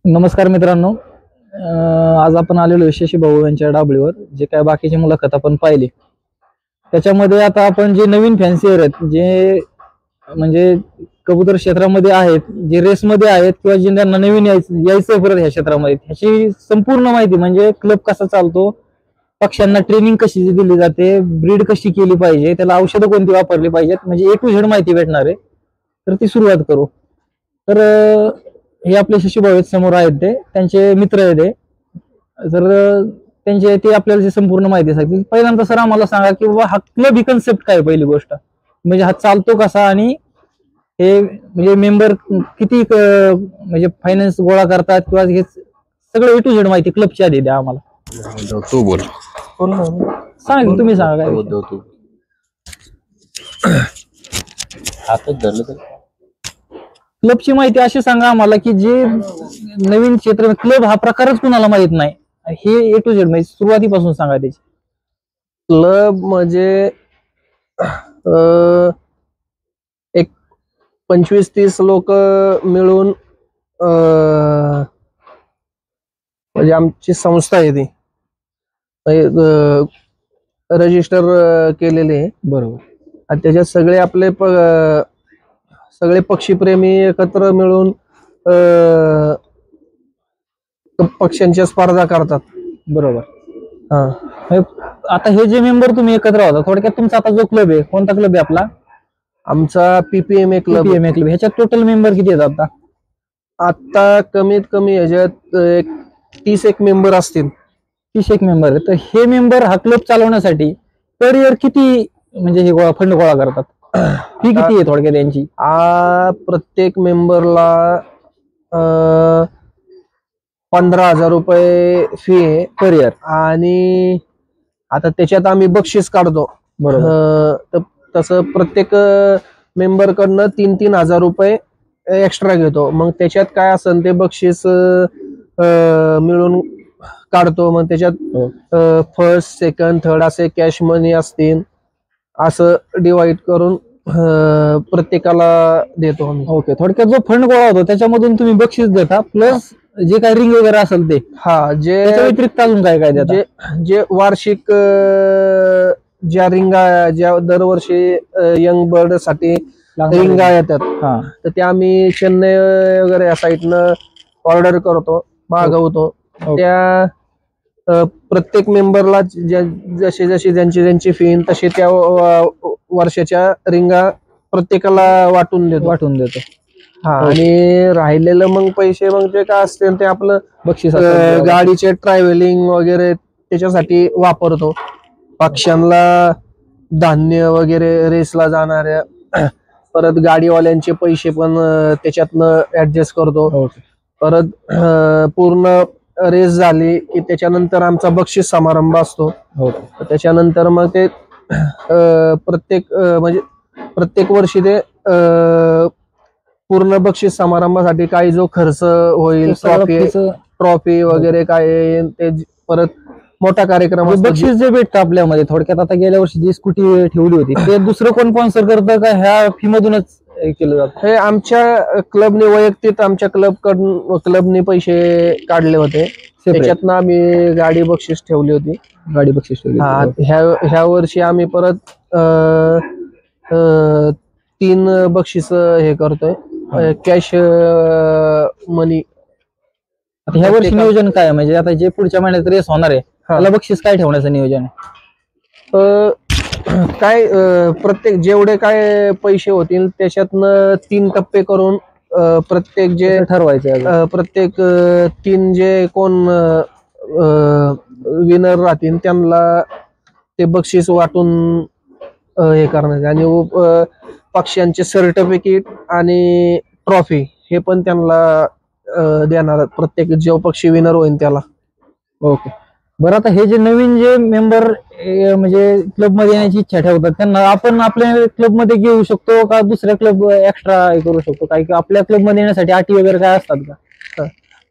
नमस्कार मित्रांनो. आज आपण आलेलो शशी भाऊ यांच्या डाबळीवर. जे काय बाकीची मुलाखत आपण पाहिली त्याच्यामध्ये आता आपण जे नवीन फॅन्सीयर आहेत, जे म्हणजे कबूतर क्षेत्रामध्ये आहेत, जे रेसमध्ये आहेत किंवा ज्यांना नवीन यायचं परत ह्या क्षेत्रामध्ये, ह्याची संपूर्ण माहिती म्हणजे क्लब कसा चालतो, पक्ष्यांना ट्रेनिंग कशी दिली जाते, ब्रीड कशी केली पाहिजे, त्याला औषधं कोणती वापरली पाहिजेत, म्हणजे ए टू झेड माहिती भेटणार आहे. तर ती सुरुवात करू. तर हे आपले शशीभाऊ आहेत, समोर आहेत, ते त्यांचे मित्र आहेत ते. तर त्यांचे ते आपल्याला संपूर्ण माहिती सांगतील. पहिल्यांदा सर आम्हाला सांगा की बाबा हा क्लब ही कन्सेप्ट काय, पहिली गोष्ट म्हणजे हा चालतो कसा, आणि हे म्हणजे मेंबर किती म्हणजे फायनान्स गोळा करतात, किंवा हे सगळं ए टू झेड माहिती क्लबची आधी द्या आम्हाला. तू बोल. सांगा, तुम्ही सांगा काय. तू हातात धरलं तर क्लबची माहिती अशी सांगा आम्हाला की जे नवीन क्षेत्र, क्लब हा प्रकारच कुणाला माहित नाही, हे ए टू झेड माहिती सुरुवातीपासून सांगा त्याची. क्लब म्हणजे एक 25-30 लोक मिळून म्हणजे आमची संस्था आहे ती रजिस्टर केलेली आहे. बरोबर. आणि त्याच्यात सगळे आपले सगळे पक्षीप्रेमी एकत्र मिळून पक्ष्यांच्या स्पर्धा करतात. बरोबर. हा. आता हे जे मेंबर तुम्ही एकत्र होता, थोडक्यात तुमचा आता जो क्लब आहे, कोणता क्लब आहे आपला? आमचा PPMA क्लब. PPMA club. ह्याच्यात टोटल मेंबर किती आहेत आता? आता कमीत कमी ह्याच्यात 30 एक मेंबर असतील. 30 एक मेंबर आहे. तर हे मेंबर हा क्लब चालवण्यासाठी पर इयर किती म्हणजे हे फंड गोळा करतात? फी किती आहे थोडक्यात यांची? प्रत्येक मेंबरला 15,000 रुपये फी आहे पर इयर. आणि आता त्याच्यात आम्ही बक्षीस काढतो. बरोबर. तसं प्रत्येक मेंबर कडनं 3,000 रुपये एक्स्ट्रा घेतो. मग त्याच्यात काय असेल ते बक्षीस मिळून काढतो. मग त्याच्यात फर्स्ट, सेकंड, थर्ड असे कॅश मनी असतील, असं डिवाइड करून प्रत्येकाला देतो आम्ही. ओके. थोडक्यात जो फंड गोळा होतो त्याच्यामधून तुम्ही बक्षीस देता, प्लस जे काही रिंग वगैरे असेल ते. हा. जे व्यतिरिक्त अजून काय काय देता? जे वार्षिक ज्या रिंगा, ज्या दरवर्षी यंग बर्ड साठी रिंगा येतात, तर त्या आम्ही चेन्नई वगैरे या साईडनं ऑर्डर करतो, मागवतो. त्या प्रत्येक मेंबरला जशी जशी ज्यांची फी तशी त्या वर्षाच्या रिंगा प्रत्येकाला वाटून देतो. हा. आणि राहिलेलं मग पैसे मग जे काय असते ते आपलं बक्षीस, गाडीचे ट्रॅव्हलिंग वगैरे त्याच्यासाठी वापरतो. पक्ष्यांना धान्य वगैरे रेसला जाणाऱ्या, परत गाडीवाल्यांचे पैसे पण त्याच्यातनं ऍडजस्ट करतो. परत पूर्ण रेस झाली की त्याच्यानंतर आमचा बक्षीस समारंभ असतो. त्याच्यानंतर मग ते प्रत्येक वर्षी ते पूर्ण बक्षीस समारंभासाठी काही जो खर्च होईल, ट्रॉफी वगैरे काय, ते परत मोठा कार्यक्रम. बक्षीस जे भेटतं आपल्यामध्ये, थोडक्यात आता गेल्या वर्षी जी स्कूटी ठेवली होती ते दुसरं कोण स्पॉन्सर करतं का ह्या फी मधूनच केलं जातं? हे आमच्या क्लबने वैयक्तिक आमच्या क्लबने पैसे काढले होते. त्याच्यातनं आम्ही गाडी बक्षीस ठेवली होती. गाडी बक्षीस ठेवली. ह्या वर्षी आम्ही परत 3 बक्षीस हे करतोय, कॅश मनी. आता ह्या वर्षी नियोजन काय म्हणजे आता जे पुढच्या महिन्यात रेस होणार आहे त्याला बक्षीस काय ठेवण्याचं नियोजन आहे? काय प्रत्येक जेवढे काय पैसे होतील त्याच्यातनं 3 टप्पे करून प्रत्येक जे ठरवायचं, प्रत्येक 3 जे कोण विनर राहतील त्यांना ते बक्षीस वाटून हे करण्याचे. आणि पक्ष्यांचे सर्टिफिकेट आणि ट्रॉफी हे पण त्यांना देणार, प्रत्येक जो पक्षी विनर होईल त्याला. ओके. बरं, आता हे जे नवीन जे मेंबर म्हणजे क्लब मध्ये येण्याची इच्छा ठेवतात त्यांना आपण आपल्या क्लब मध्ये घेऊ शकतो का दुसऱ्या क्लब एक्स्ट्रा करू शकतो? काही आपल्या क्लब मध्ये येण्यासाठी अटी वगैरे काय असतात का?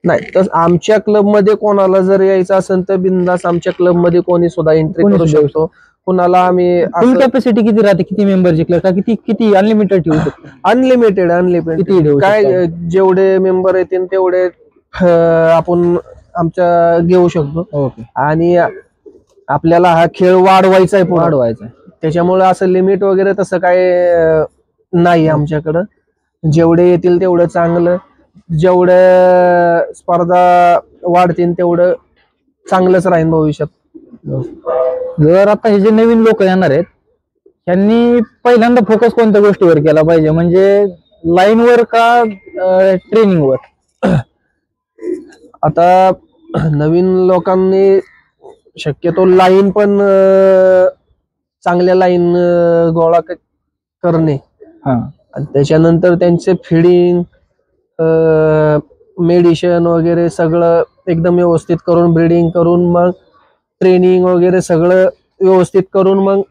नाही, तर आमच्या क्लब मध्ये कोणाला जर यायचं असेल तर बिनधास्त आमच्या क्लब मध्ये कोणी सुद्धा एंट्री करू शकतो. कुणाला आम्ही फुल कॅपॅसिटी किती राहते, किती मेंबरची क्लब का किती अनलिमिटेड ठेवू शकतो? अनलिमिटेड काय जेवढे मेंबर येतील तेवढे आपण आमच्या घेऊ शकतो. ओके. आणि आपल्याला हा खेळ वाढवायचा आहे, पुढे वाढवायचं. त्याच्यामुळे असं लिमिट वगैरे तसं काय नाही आमच्याकडं. जेवढे येतील तेवढं चांगलं, जेवढं स्पर्धा वाढतील तेवढं चांगलंच राहील भविष्यात. जर आता हे जे नवीन लोक येणार आहेत त्यांनी पहिल्यांदा फोकस कोणत्या गोष्टीवर केला पाहिजे, म्हणजे लाईनवर का ट्रेनिंगवर? आता नवीन लोकांनी शक्यतो लाईन पण चांगल्या लाईन गोळा करणे, आणि त्याच्यानंतर त्यांचे फिडिंग, मेडिसिन वगैरे सगळं एकदम व्यवस्थित करून, ब्रीडिंग करून, मग ट्रेनिंग वगैरे सगळं व्यवस्थित करून मग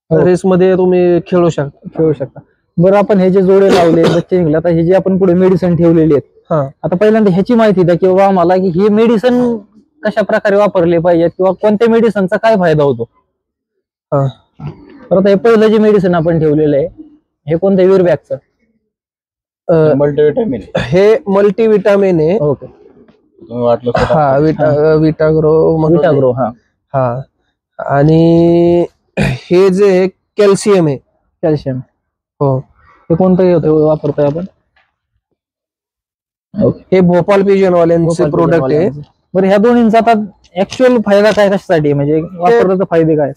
रेस मध्ये तुम्ही खेळू शकता. बरं, आपण हे जे जोडे लावले, बच्चे निघले, आता हे जे आपण पुढे मेडिसिन ठेवलेली आहेत, आता पहिल्यांदा ह्याची माहिती द्या की बाबा आम्हाला की हे मेडिसिन कशा प्रकारे वापरले पाहिजेत किंवा कोणत्या मेडिसिनचा काय फायदा होतो. तर आता हे पहिलं जे मेडिसिन आपण ठेवलेलं आहे हे कोणत्या विरबॅकचं? मल्टीविटामिन. हे मल्टीविटामिन आहे. ओके. विटाग्रो. हा. आणि हे जे कॅल्शियम आहे. कॅल्शियम. हो. हे कोणतं वापरतोय आपण? हे भोपाल पिजन वाल्यांचे प्रोडक्ट आहे. बरं, ह्या दोन्हींचा आता ऍक्च्युअल फायदा काय, कशासाठी, म्हणजे वापरण्याचा फायदे काय?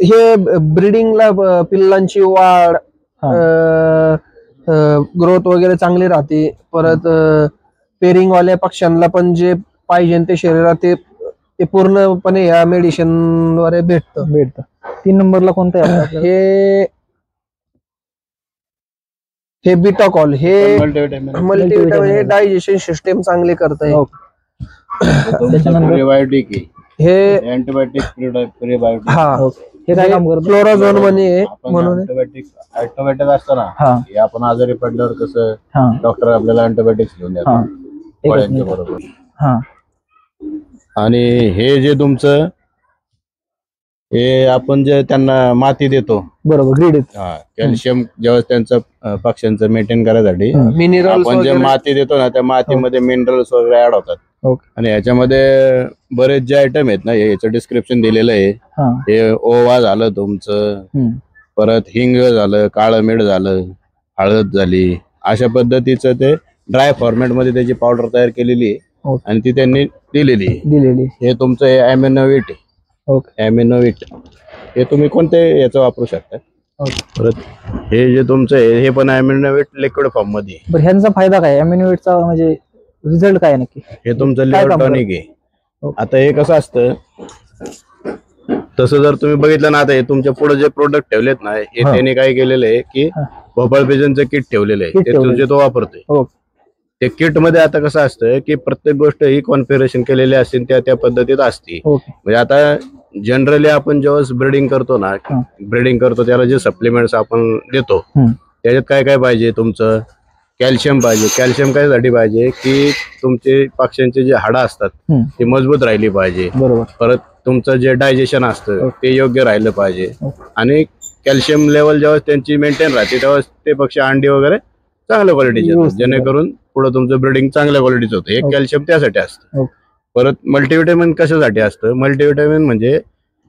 हे ब्रीडिंगला, पिल्लांची वाढ, ग्रोथ वगैरे चांगली राहते. परत पेरिंग वाल्या पक्ष्यांना पण जे पाहिजे ते शरीरात ते पूर्णपणे या मेडिसिन द्वारे भेटतं. 3 नंबरला कोणतं आहे? हे बिटाकॉल. हे मल्टीविटामिन, हे डायजेशन सिस्टम चांगले करत आहे. प्रीबायोटिक. हे अँटीबायोटिक, प्रीबायोटिक. हे काय काम करतं? फ्लोराझोन म्हणून अँटीबायोटिक असतं ना, हे आपण आजारी पडल्यावर कसं डॉक्टर आपल्याला अँटीबायोटिक्स घेऊन देतात गोळ्यांच्या बरोबर. आणि हे जे तुमचं हे आपण जे त्यांना माती देतो, बरोबर, ग्रीड. कॅल्शियम जेव्हा त्यांचं पक्ष्यांचं मेंटेन करायसाठी मिनरल्स आपण जे माती देतो ना त्या मातीमध्ये मिनरल्स वगैरे ऍड होतात. आणि याच्यामध्ये बरेच जे आयटम आहेत ना, याचं डिस्क्रिप्शन दिलेलं आहे. हे ओवा झालं तुमचं, परत हिंग झालं, काळं मीठ झालं, हळद झाली, अशा पद्धतीचं ते ड्राय फॉर्मॅट मध्ये त्याची पावडर तयार केलेली आहे आणि ती त्यांनी दिलेली आहे. हे तुमचं ॲमिनोविट आहे. ॲमिनोविट हे तुम्ही कोणते याचं वापरू शकता. परत हे जे तुमचं आहे हे पण ॲमिनोविट लिक्विड फॉर्म मध्ये. बरं, ह्यांचा फायदा काय, ॲमिनोविटचा म्हणजे रिझल्ट काय नक्की? हे तुमचं लिव्हर टॉनिक आहे. आता हे कसं असतं, तसं जर तुम्ही बघितलं ना, आता हे तुमच्या पुढे जे प्रोडक्ट ठेवलेत ना, हे त्याने काय केलेलं आहे की भोपाळ पिजनचं किट ठेवलेलं आहे, ते तुमचे तो वापरतोय. ते किट मध्ये आता कसं असतं की प्रत्येक गोष्ट ही कॉन्फिगरेशन केलेली असते, त्या पद्धतीत असते. म्हणजे आता जनरली आपण जेव्हा ब्रीडिंग करतो त्याला जे सप्लिमेंट्स आपण देतो त्याच्यात काय काय पाहिजे, तुमचं कॅल्शियम पाहिजे. कॅल्शियम कायसाठी पाहिजे की तुमचे पक्ष्यांचे जे हाडं असतात ते मजबूत राहिली पाहिजे. परत तुमचं जे डायजेशन असतं ते योग्य राहिलं पाहिजे. आणि कॅल्शियम लेवल जेव्हा त्यांची मेंटेन राहते तेव्हा ते पक्षी अंडी वगैरे चांगल्या क्वालिटीचे होतात, जेणेकरून पुढे तुमचं ब्रीडिंग चांगल्या क्वालिटीचं होतं. हे कॅल्शियम त्यासाठी असतं. परत मल्टीविटामिन कशासाठी असतं? मल्टीविटामिन म्हणजे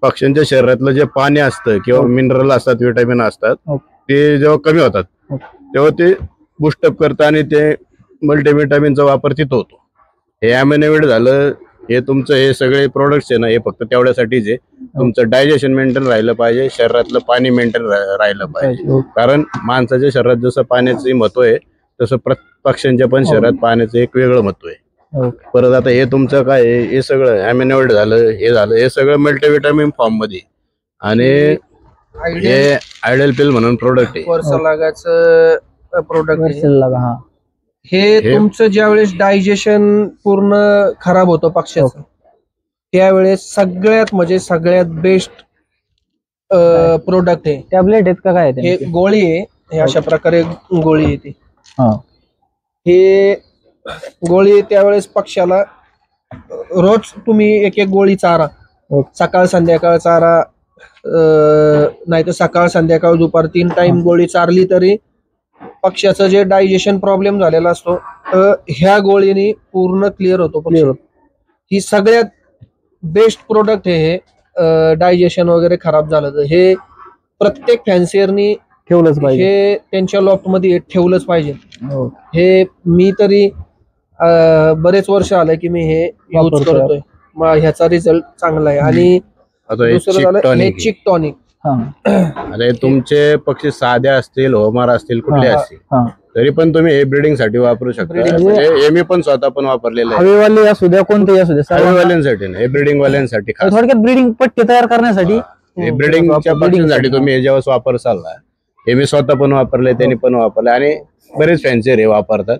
पक्ष्यांच्या शरीरातलं जे पाणी असतं किंवा मिनरल असतात, विटामिन असतात, ते जेव्हा कमी होतात तेव्हा ते बुस्टअप करतं आणि ते मल्टीविटामिनचा वापर तिथं होतो. हे ॲमिनोविट झालं, हे तुमचं हे सगळे प्रोडक्ट्स आहे ना, हे फक्त तेवढ्यासाठीच आहे. तुमचं डायजेशन मेंटेन राहिलं पाहिजे, शरीरातलं पाणी मेंटेन राहिलं पाहिजे. कारण माणसाच्या शरीरात जसं पाण्याचं महत्व आहे तसं पक्ष्यांच्या पण शरीरात पाण्याचं एक वेगळं महत्व आहे. परत आता हे तुमचं काय आहे, हे सगळं ॲमिनोविट झालं, हे सगळं मल्टीविटामिन फॉर्म मध्ये. आणि हे आयडल पिल म्हणून प्रोडक्ट आहे, प्रोडक्ट. हे तुमचं ज्यावेळेस डायजेशन पूर्ण खराब होतं पक्ष्याचं त्यावेळेस सगळ्यात बेस्ट प्रोडक्ट आहे. टॅबलेट आहेत का काय? हे गोळी आहे. हे अशा प्रकारे गोळी येते. हे गोळी त्यावेळेस पक्ष्याला रोज तुम्ही एक गोळी चारा, सकाळ संध्याकाळ चारा, नाही तर सकाळ संध्याकाळ दुपार 3 टाइम गोळी चारली तरी पक्ष्याचं जे डायजेशन प्रॉब्लेम झालेला असतो ह्या गोळीने पूर्ण क्लिअर होतो पक्षी. ही सगळ्यात बेस्ट प्रोडक्ट आहे हे. डायजेशन वगैरे खराब झालं तर हे प्रत्येक फॅन्सियरनी ठेवलंच पाहिजे, हे त्यांच्या लॉफ्ट मध्ये ठेवलंच पाहिजे. हो. हे मी तरी बरेच वर्ष आलंय की मी हे यूज करतोय. ह्याचा रिझल्ट चांगला आहे. आणि दुसरं झालं हे चिक टॉनिक. अरे तुमचे पक्षी साधे असतील, होमार असतील, कुठले असतील, तरी पण तुम्ही हे ब्रीडिंग साठी वापरू शकता. हे मी पण स्वतः पण वापरलेलं आहे. हवेवाले असू द्या, कोणतेही असू द्या, हवेवाल्यांसाठी नाही, हे ब्रीडिंग वाल्यांसाठी. थोडक्यात ब्रीडिंग पट्टी तयार करण्यासाठी, ब्रीडिंगच्या पक्षींसाठी तुम्ही जेव्हा वापरसाल ना, हे मी स्वतः पण वापरले, त्यांनी पण वापरले आणि बरेच फॅन्सी हे वापरतात.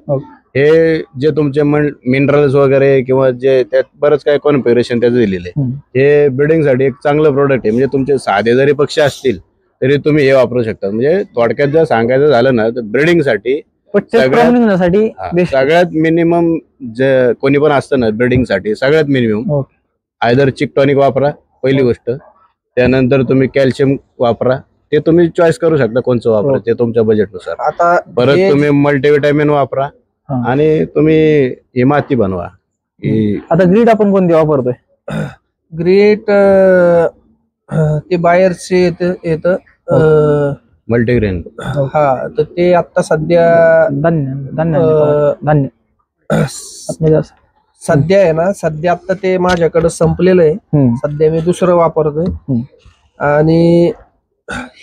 हे जे तुमचे मिनरल्स वगैरे किंवा जे त्यात बरंच काय कॉन्फिगरेशन त्याचं दिलेलं आहे, हे ब्रीडिंग साठी एक चांगलं प्रोडक्ट आहे. म्हणजे तुमचे साधे जरी पक्षी असतील तरी तुम्ही हे वापरू शकता. म्हणजे थोडक्यात जर सांगायचं झालं ना तर ब्रीडिंग साठी सगळ्यात मिनिमम जे कोणी पण असतं ना ब्रीडिंग साठी, सगळ्यात मिनिमम आयदर चिक टॉनिक वापरा पहिली गोष्ट. त्यानंतर तुम्ही कॅल्शियम वापरा. ते तुम्ही चॉईस करू शकता कोणचं वापरा, ते तुमच्या बजेटनुसार. आता परत तुम्ही मल्टीव्हिटॅमिन वापरा आणि तुम्ही ही माती बनवा. आता ग्रीड आपण कोणती वापरतोय? ग्रीड ते बाहेरचे येतं मल्टीग्रेन. हा, तर ते आता सध्या धान्य सध्या आहे ना, सध्या आता ते माझ्याकडे संपलेलं आहे. सध्या मी दुसरं वापरतोय. आणि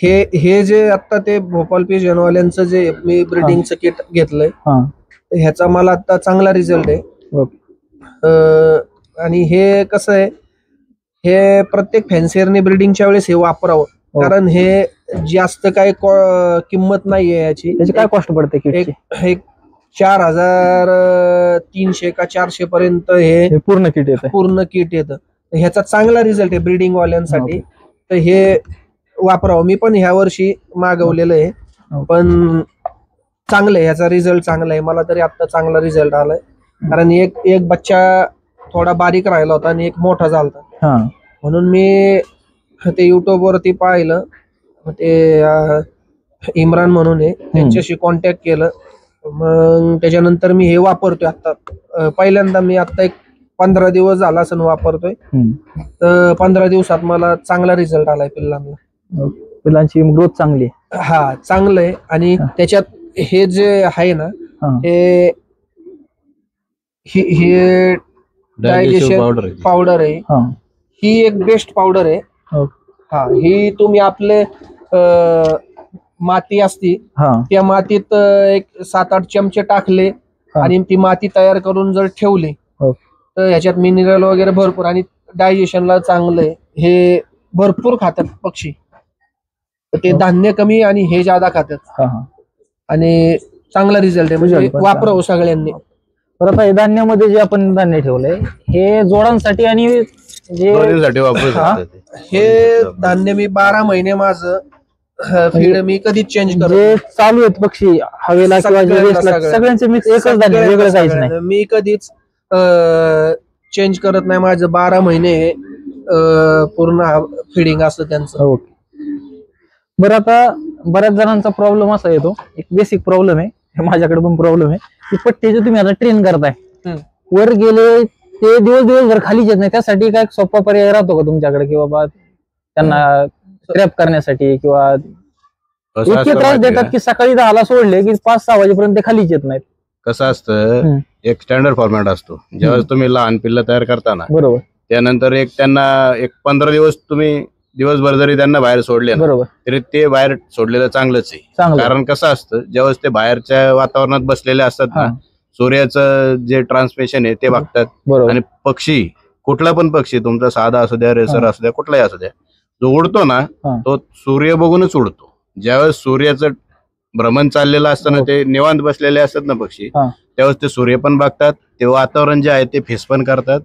हे जे आता ते भोपाल पिजन वाल्यांचं जे मी ब्रीडिंगचं किट घेतलंय, ह्याचा मला आता चांगला रिझल्ट आहे. आणि हे कसं आहे, हे प्रत्येक फॅन्सियरने ब्रीडिंगच्या वेळेस हे वापरावं. कारण हे जास्त काय किंमत नाहीये याची. त्याची काय कॉस्ट पडते? एक 4300 का 400 पर्यंत हे पूर्ण किट येतं. ह्याचा चांगला रिझल्ट आहे ब्रीडिंग वाल्यांसाठी. तर हे वापरावं. मी पण ह्या वर्षी मागवलेलं आहे, पण चांगलं आहे, ह्याचा रिझल्ट चांगला आहे. मला तरी आता चांगला रिझल्ट आलाय. कारण एक बच्चा थोडा बारीक राहिला होता आणि एक मोठा झाला, म्हणून मी ते युट्यूब वरती पाहिलं. ते इम्रान म्हणून आहे, त्यांच्याशी कॉन्टॅक्ट केलं. मग त्याच्यानंतर मी हे वापरतोय. आता पहिल्यांदा मी आता एक 15 दिवस झाला असं वापरतोय. तर 15 दिवसात मला चांगला रिझल्ट आलाय पिल्लांची ग्रोथ चांगली. हा, चांगलं आहे. आणि त्याच्यात हे जे आहे ना, हे डायजेशन पावडर आहे. ही एक बेस्ट पावडर आहे. हा, ही तुम्ही आपले माती असती, त्या मातीत एक 7-8 चमचे टाकले आणि ती माती तयार करून जर ठेवली तर ह्याच्यात मिनरल वगैरे भरपूर, आणि डायजेशनला चांगलं आहे. हे भरपूर खातात पक्षी. ते धान्य कमी आणि हे जादा खातात. आणि चांगला रिझल्ट आहे. म्हणजे वापरावं सगळ्यांनी. परत हे धान्यामध्ये जे आपण धान्य ठेवलंय हे जोडांसाठी आणि हे धान्य मी 12 महिने माझं फीड मी कधीच चेंज करत. चालू आहेत पक्षी हवेला किंवा सगळ्यांचे मिक्स एकच धान्य, वेगळं काहीच नाही. मी कधीच चेंज करत नाही. माझं 12 महिने पूर्ण फिडिंग असतं त्यांचं. बरं, आता बऱ्याच जणांचा प्रॉब्लेम असा येतो, एक बेसिक प्रॉब्लेम आहे, माझ्याकडे पण प्रॉब्लेम आहे, की पट्टीचे तुम्ही आता ट्रेन करताय, वर गेले ते दिवसभर खालीच येत नाही. त्यासाठी काय सोपा पर्याय राहतो का तुमच्याकडे, की बाबा त्यांना स्क्रॅप करण्यासाठी, किंवा इतके त्रास देतात की सकाळी 10ला सोडले की 5-6 वाजेपर्यंत ते खालीच येत नाहीत? कसं असतं, एक स्टँडर्ड फॉर्मॅट असतो. जेव्हा तुम्ही लहान पिल्लं तयार करताना, बरोबर, त्यानंतर त्यांना 15 दिवस तुम्ही दिवसभर जरी त्यांना बाहेर सोडले, बरोबर, तरी ते बाहेर सोडलेलं चांगलंच आहे. कारण कसं असतं, जेव्हा ते बाहेरच्या वातावरणात बसलेले असतात ना, सूर्याचं जे ट्रान्समिशन आहे ते बघतात. आणि पक्षी, कुठला पण पक्षी, तुमचा साधा असू द्या, रेसर असू द्या, कुठलाही असू द्या, जो उडतो ना तो सूर्य बघूनच उडतो. ज्यावेळेस सूर्याचं भ्रमण चाललेलं असतं ना, ते निवांत बसलेले असतात ना पक्षी, त्यावेळेस ते सूर्य पण बघतात, ते वातावरण जे आहे ते फेस पण करतात,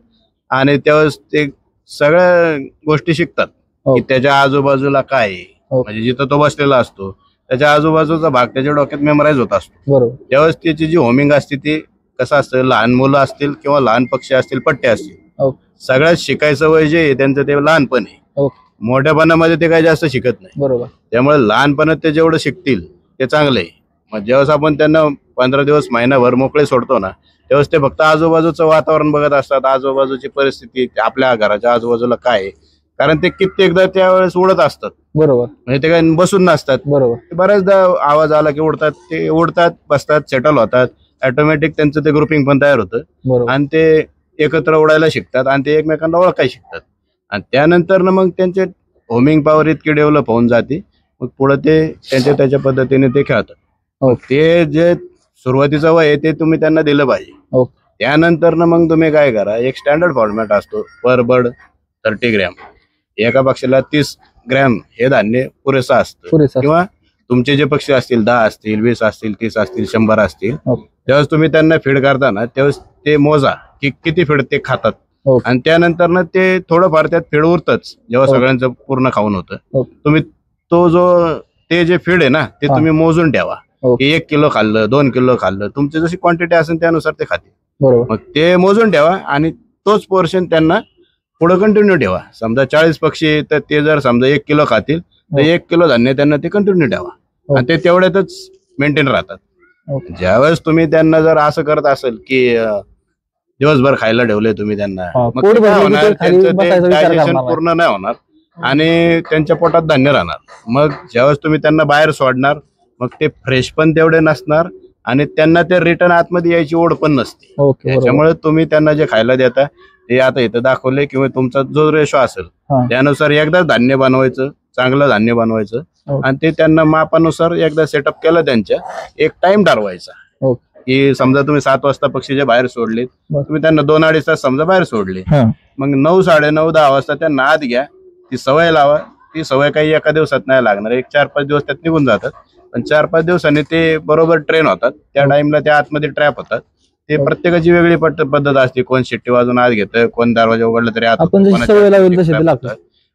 आणि त्यावेळेस ते सगळ्या गोष्टी शिकतात की त्याच्या आजूबाजूला काय आहे. म्हणजे जिथं तो बसलेला असतो त्याच्या आजूबाजूचा भाग त्याच्या डोक्यात मेमराईज होत असतो. त्यावेळेस त्याची जी होमिंग असते ती कसं असतं, लहान मुलं असतील किंवा लहान पक्षी असतील, पट्टे असतील, सगळ्यात शिकायचं वय जे आहे त्यांचं ते लहानपण आहे. मोठ्यापणामध्ये ते काही जास्त शिकत नाही. बरोबर. त्यामुळे लहानपणात ते जेवढं शिकतील ते चांगलं आहे. मग ज्यावेळेस आपण त्यांना 15 दिवस महिनाभर मोकळे सोडतो ना, तेव्हाच ते फक्त आजूबाजूचं वातावरण बघत असतात, आजूबाजूची परिस्थिती, आपल्या घराच्या आजूबाजूला काय आहे, कारण ते कित्येकदा त्यावेळेस उडत असतात. बरोबर. म्हणजे ते काय बसून नसतात. बरोबर. बऱ्याचदा आवाज आला की उडतात, ते उडतात, बसतात, सेटल होतात. ऑटोमॅटिक त्यांचं ते ग्रुपिंग पण तयार होतं आणि ते एकत्र उडायला शिकतात आणि ते एकमेकांना ओळखायला शिकतात. आणि त्यानंतर मग त्यांचे होमिंग पॉवर इतकी डेव्हलप होऊन जाते, मग पुढे ते त्याच्या पद्धतीने ते खेळतात. ते जे सुरुवातीचं वय आहे ते तुम्ही त्यांना दिलं पाहिजे. त्यानंतर मग तुम्ही काय करा, एक स्टँडर्ड फॉर्मॅट असतो, पर बर्ड 30 ग्रॅम, एका पक्षाला 30 ग्रॅम हे धान्य पुरेसं असतं. किंवा तुमचे जे पक्षी असतील 10 असतील, 20 असतील, 30 असतील, 100 असतील, त्यावेळेस तुम्ही त्यांना फीड करताना त्यावेळेस ते मोजा की किती फीड ते खातात. आणि त्यानंतर ते थोडंफार त्यात फीड उरतच जेव्हा सगळ्यांचं पूर्ण खाऊन होतं. तुम्ही तो ते जे फीड आहे ना ते तुम्ही मोजून ठेवा की 1 किलो खाल्लं, 2 किलो खाल्लं, तुमची जशी क्वांटिटी असेल त्यानुसार ते खाते. मग ते मोजून ठेवा आणि तोच पोर्शन त्यांना पुढे कंटिन्यू ठेवा. समजा 40 पक्षी तर ते जर समजा 1 किलो खातील तर 1 किलो धान्य त्यांना ते कंटिन्यू ठेवा आणि ते तेवढ्यातच मेंटेन राहतात. ज्यावेळेस तुम्ही त्यांना जर असं करत असेल की दिवसभर खायला ठेवले तुम्ही त्यांना, मग ते काय होणार, त्यांचं ते डायजेशन पूर्ण नाही होणार आणि त्यांच्या पोटात धान्य राहणार. मग ज्यावेळेस तुम्ही त्यांना बाहेर सोडणार मग ते फ्रेश पण तेवढे नसणार आणि त्यांना ते रिटर्न आतमध्ये यायची ओढ पण नसते. त्याच्यामुळे तुम्ही त्यांना जे खायला देता ते आता इथं दाखवले किंवा तुमचा जो रेशो असेल त्यानुसार एकदा धान्य बनवायचं, चांगलं धान्य बनवायचं आणि ते त्यांना मापानुसार एकदा सेटअप केलं, त्यांच्या एक टाइम ठरवायचा की समजा तुम्ही 7 वाजता पक्षी जे बाहेर सोडले तुम्ही त्यांना 2-2.5 तास समजा बाहेर सोडले, मग 9, 9:30, 10 वाजता त्यांना आत घ्या, ती सवय लावा. ती सवय काही एका दिवसात नाही लागणार, एक 4-5 दिवस त्यात निघून जातात. पण 4-5 दिवसांनी ते बरोबर ट्रेन होतात. त्या टाइमला त्या आतमध्ये ट्रॅप होतात. ते प्रत्येकाची वेगळी पद्धत असते, कोण शिट्टी वाजून आत घेतं, कोण दरवाजा उघडला तरी आत.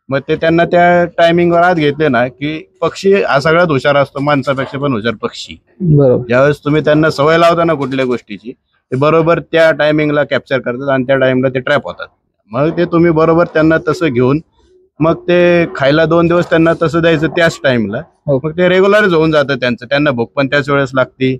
मग ते त्यांना त्या टायमिंगवर आत घेतले ना की पक्षी हा सगळ्यात हुशार असतो, माणसापेक्षा पण हुशार पक्षी. ज्यावेळेस तुम्ही त्यांना सवय लावता ना कुठल्या गोष्टीची, ते बरोबर त्या टायमिंगला कॅप्चर करतात आणि त्या टाइमला ते ट्रॅप होतात. मग ते तुम्ही बरोबर त्यांना तसं घेऊन मग ते खायला 2 दिवस त्यांना तसं द्यायचं त्याच टाइमला, मग ते रेग्युलरच होऊन जातं त्यांचं. त्यांना भूक पण त्याच वेळेस लागते.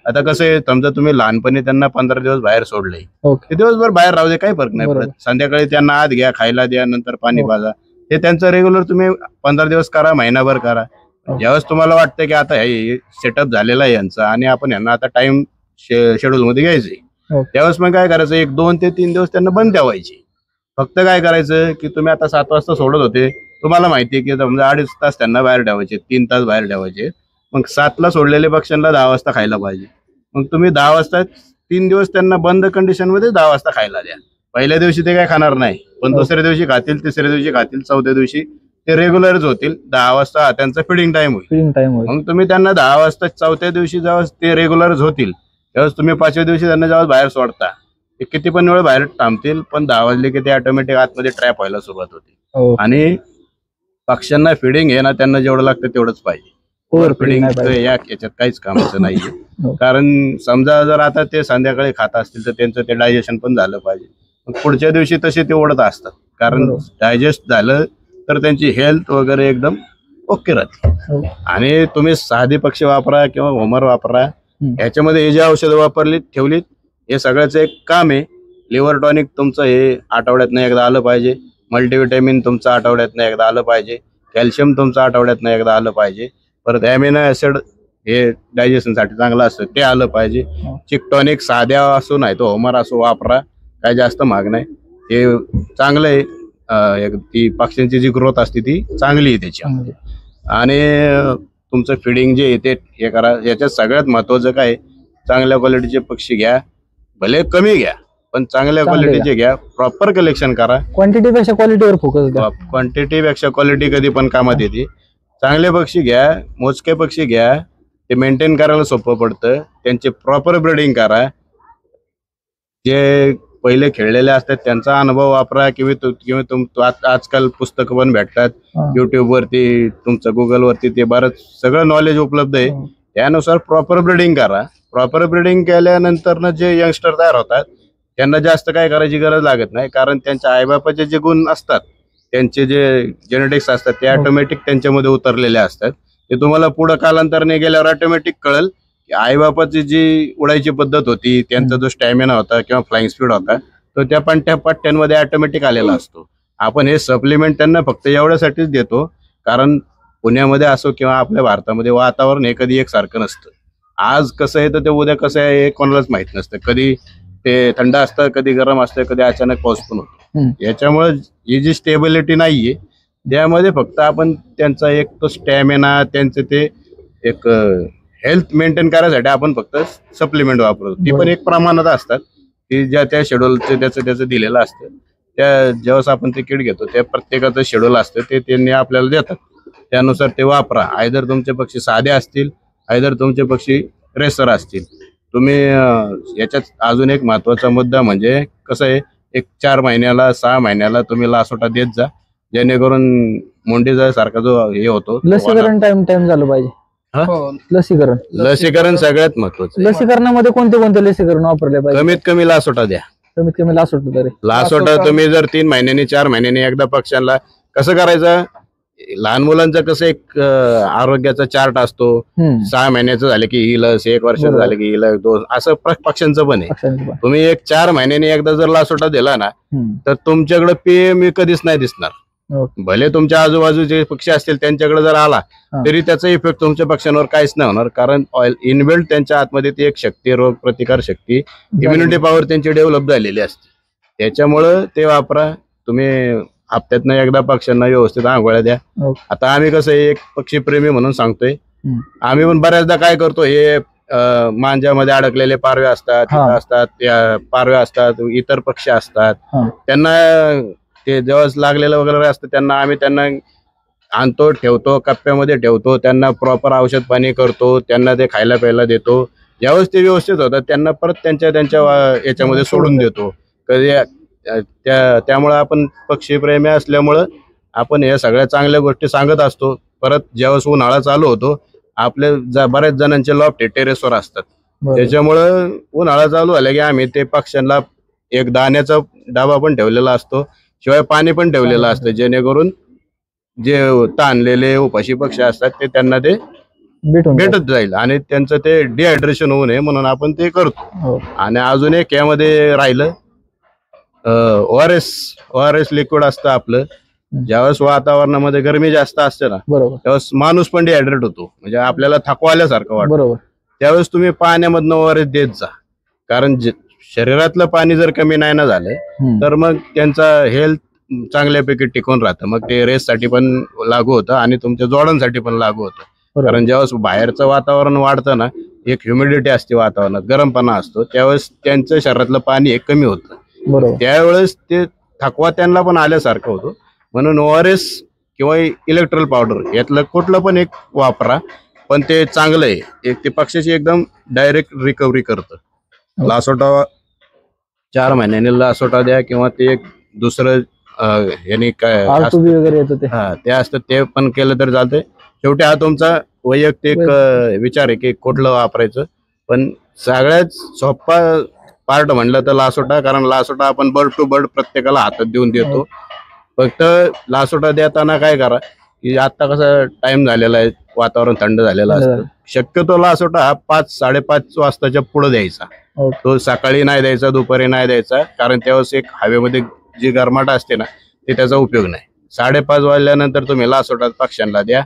आता कसं आहे, समजा तुम्ही लहानपणी त्यांना 15 दिवस बाहेर सोडले, ते दिवसभर बाहेर राहू दे, काही फरक नाही पडत. संध्याकाळी त्यांना आत घ्या, खायला द्या, नंतर पाणी पाजा. हे त्यांचं रेग्युलर तुम्ही 15 दिवस करा, महिनाभर करा. ज्यावेळेस तुम्हाला वाटतं की आता हे सेटअप झालेला आहे यांचा आणि आपण यांना आता टाइम शेड्यूल मध्ये घ्यायचे, त्यावेळेस मग काय करायचं, 1, 2 ते 3 दिवस त्यांना बंद ठेवायचे. फक्त काय करायचं की तुम्ही आता 7 वाजता सोडत होते, तुम्हाला माहिती आहे की समजा 2.5 तास त्यांना बाहेर ठेवायचे, 3 तास बाहेर ठेवायचे, मग 7ला सोडलेल्या पक्ष्यांना 10 वाजता खायला पाहिजे. मग तुम्ही 10 वाजता 3 दिवस त्यांना बंद कंडिशन मध्ये 10 वाजता खायला द्या. पहिल्या दिवशी ते काय खाणार नाही, पण दुसऱ्या दिवशी खातील, तिसऱ्या दिवशी खातील, 4थ्या दिवशी ते रेग्युलरच होतील. 10 वाजता त्यांचा फिडिंग टाइम होईल. मग तुम्ही त्यांना 10 वाजता 4थ्या दिवशी जेव्हा ते रेग्युलरच होतील त्यावेळेस तुम्ही 5व्या दिवशी त्यांना जेव्हा बाहेर सोडता, ते किती पण वेळ बाहेर थांबतील, पण 10 वाजले की ते ऑटोमॅटिक आतमध्ये ट्रॅप व्हायला सुरुवात होते. आणि पक्ष्यांना फिडिंग हे ना त्यांना जेवढं लागतं तेवढंच पाहिजे. ओव्हर फिडिंग याच्यात काहीच कामाचं नाहीये. कारण समजा जर आता ते संध्याकाळी खात असतील तर त्यांचं ते डायजेशन पण झालं पाहिजे. पुढच्या दिवशी तसे ते ओढत असतात, कारण डायजेस्ट झालं तर त्यांची हेल्थ वगैरे एकदम ओके राहते. आणि तुम्ही साधी पक्षी वापरा किंवा होमर वापरा, ह्याच्यामध्ये हे जे औषधं वापरलीत ठेवलीत, हे सगळ्याचं एक काम आहे. लिव्हर टॉनिक तुमचं हे आठवड्यातनं एकदा आलं पाहिजे, मल्टीव्हिटॅमिन तुमचं आठवड्यातनं एकदा आलं पाहिजे, कॅल्शियम तुमचं आठवड्यातनं एकदा आलं पाहिजे, परत ॲमिनो ऍसिड हे डायजेशनसाठी चांगलं असतं ते आलं पाहिजे. चिक टॉनिक साध्या असो नाही तो होमर असो वापरा, काय जास्त महाग नाही, हे चांगलं आहे. ती पक्ष्यांची जी ग्रोथ असते ती चांगली आहे त्याची. आणि तुमचं फिडिंग जे येते हे करा. याच्यात सगळ्यात महत्वाचं काय, चांगल्या क्वालिटीचे पक्षी घ्या, भले कमी घ्या पण चांगल्या क्वालिटीचे घ्या, प्रॉपर कलेक्शन करा. क्वांटिटीपेक्षा क्वालिटीवर फोकस द्या. क्वांटिटीपेक्षा क्वालिटी कधी पण कामात येते. चांगले पक्षी घ्या, मोजके पक्षी घ्या, ते मेंटेन करायला सोपं पडतं. त्यांचे प्रॉपर ब्रीडिंग करा. जे पहिले खेळलेले असतात त्यांचा अनुभव वापरा, किंवा आजकाल पुस्तकं पण भेटतात युट्यूब वरती, तुमचं गुगल वरती, ते बरंच सगळं नॉलेज उपलब्ध आहे. त्यानुसार प्रॉपर ब्रीडिंग करा. प्रॉपर ब्रीडिंग केल्यानंतर जे यंगस्टर तयार होतात त्यांना जास्त काय करायची गरज लागत नाही, कारण त्यांच्या आईबापाचे जे गुण असतात, त्यांचे जे जेनेटिक्स असतात ते ऑटोमॅटिक त्यांच्यामध्ये उतरलेले असतात. ते तुम्हाला पुढे कालांतराने गेल्यावर ऑटोमॅटिक कळेल आईबापाची जी उडायची पद्धत होती, त्यांचा जो स्टॅमिना होता किंवा फ्लाइंग स्पीड होता तो त्या पट्ट्यांमध्ये ऑटोमॅटिक आलेला असतो. आपण हे सप्लिमेंट त्यांना फक्त एवढ्यासाठीच देतो, कारण पुण्यामध्ये असो किंवा आपल्या भारतामध्ये वातावरण हे कधी एकसारखं नसतं. आज कसं आहे तर ते उद्या कसं आहे हे कोणालाच माहित नसतं. कधी ते थंड असतं, कधी गरम असतं, कधी अचानक पाऊस पण होतो. याच्यामुळे ही जी स्टेबिलिटी नाहीये त्यामध्ये फक्त आपण त्यांचा एक तो स्टॅमिना, त्यांचं ते एक हेल्थ मेंटेन करायसाठी आपण फक्त सप्लिमेंट वापरतो. ती पण एक प्रमाणात असतात, की ज्या त्या शेड्यूलचं त्याचं दिलेलं असतं. त्या जेव्हा आपण ते किट घेतो त्या प्रत्येकाचं शेड्यूल असतं, ते त्यांनी आपल्याला देतात. त्यानुसार ते वापरा. आयदर तुमचे पक्षी साधे असतील, आयदर तुमचे पक्षी रेसर असतील. तुम्ही याच्यात अजून एक महत्वाचा मुद्दा म्हणजे कसं आहे, एक 4 महिन्याला 6 महिन्याला तुम्ही लासोटा देत जा, जेणेकरून मुंडीचा सारखा जो हे होतो. लसीकरण टाइम झालं पाहिजे. लसीकरण सगळ्यात महत्वाचं. लसीकरणामध्ये कोणते लसीकरण वापरले पाहिजे? कमीत कमी लासोटा द्या. कमीत कमी लासोटा तरी. लासोटा तुम्ही जर 3 महिन्यांनी 4 महिन्यांनी एकदा पक्ष्यांना कसं करायचं, लहान मुलांचं कसं एक आरोग्याचा चार्ट असतो. 6 महिन्याचं झालं की ही लस, 1 वर्षाचं झालं की ही लस, 2 असं पक्ष्यांचं पण आहे. तुम्ही एक 4 महिन्यांनी एकदा जर लासोटा दिला ना तर तुमच्याकडे पीएमई कधीच नाही दिसणार. भले तुमच्या आजूबाजूचे पक्षी असतील त्यांच्याकडे जर आला तरी त्याचा इफेक्ट तुमच्या पक्ष्यांवर काहीच नाही होणार, कारण इनबिल्ट त्यांच्या आतमध्ये ती एक शक्ती, रोग प्रतिकार शक्ती, इम्युनिटी पॉवर त्यांची डेव्हलप झालेली असते. त्याच्यामुळं ते वापरा. तुम्ही हप्त्यातनं एकदा पक्ष्यांना व्यवस्थित आंघोळ्या द्या. आता आम्ही कसं एक पक्षीप्रेमी म्हणून सांगतोय, आम्ही पण बऱ्याचदा काय करतो, हे मांजामध्ये अडकलेले पारवे असतात, पारवे असतात, इतर पक्षी असतात, त्यांना ते जेव्हा लागलेलं वगैरे असतं त्यांना आणतो, ठेवतो, कप्प्यामध्ये ठेवतो, त्यांना प्रॉपर औषध पाणी करतो, त्यांना ते खायला प्यायला देतो. ज्यावेळेस ते व्यवस्थित होतात त्यांना परत त्यांच्या याच्यामध्ये सोडून देतो. कधी त्यामुळे आपण पक्षीप्रेमी असल्यामुळं आपण या सगळ्या चांगल्या गोष्टी सांगत असतो. परत ज्यावेळेस उन्हाळा चालू होतो, आपले बऱ्याच जणांचे लॉफ्ट टेरेसवर असतात, त्याच्यामुळं उन्हाळा चालू झाला की आम्ही ते पक्ष्यांना एक दाण्याचा डबा पण ठेवलेला असतो, शिवाय पाणी पण ठेवलेलं असतं, जेणेकरून जे ताणलेले उपाशी पक्षी असतात ते त्यांना ते भेटत जाईल आणि त्यांचं ते डिहायड्रेशन होऊ नये म्हणून आपण ते करतो. आणि अजून एक यामध्ये राहिलं, ओआरएस लिक्विड असतं आपलं. ज्यावेळेस वातावरणामध्ये गरमी जास्त असते ना त्यावेळेस माणूस पण डिहायड्रेट होतो, म्हणजे आपल्याला थकवा आल्यासारखं वाटतं. त्यावेळेस तुम्ही पाण्यामधनं ओआरएस देत जा, कारण शरीरातलं पाणी जर कमी नाही ना झालं तर मग त्यांचा हेल्थ चांगल्यापैकी टिकून राहतं. मग ते रेससाठी पण लागू होतं आणि तुमच्या जोडांसाठी पण लागू होतं. कारण ज्यावेळेस बाहेरचं वातावरण वाढतं ना, एक ह्युमिडिटी असते वातावरणात, गरमपणा असतो, त्यावेळेस त्यांच्या शरीरातलं पाणी एक कमी होतं. त्यावेळेस ते थकवा त्यांना पण आल्यासारखं होतो. म्हणून ओआरएस किंवा इलेक्ट्रॉल पावडर यातलं कुठलं पण एक वापरा, पण ते चांगलं आहे. एक ते पक्षाची एकदम डायरेक्ट रिकव्हरी करतं. लासोटा 4 महिन्यांनी लासोटा द्या, किंवा ते एक दुसरं यांनी काय ते असतं ते पण केलं तर चालतंय. शेवटी हा तुमचा वैयक्तिक विचार आहे की कुठलं वापरायचं, पण सगळ्यात सोपा पार्ट म्हणलं तर लासोटा, कारण लासोटा आपण बर्ड टू बर्ड प्रत्येकाला हातात देऊन देतो. फक्त लासोटा देताना काय करा की आता कसं टाइम झालेला आहे, वातावरण थंड झालेलं असतं, शक्यतो लासोटा हा 5-5:30 वाजताच्या पुढे द्यायचा. तो सकाळी नाही द्यायचा, दुपारी नाही द्यायचा, कारण त्यावेळेस एक हवेमध्ये जी गरमाट असते ना ते त्याचा उपयोग नाही. 5:30 वाजल्यानंतर तुम्ही लासोटा पक्ष्यांना द्या.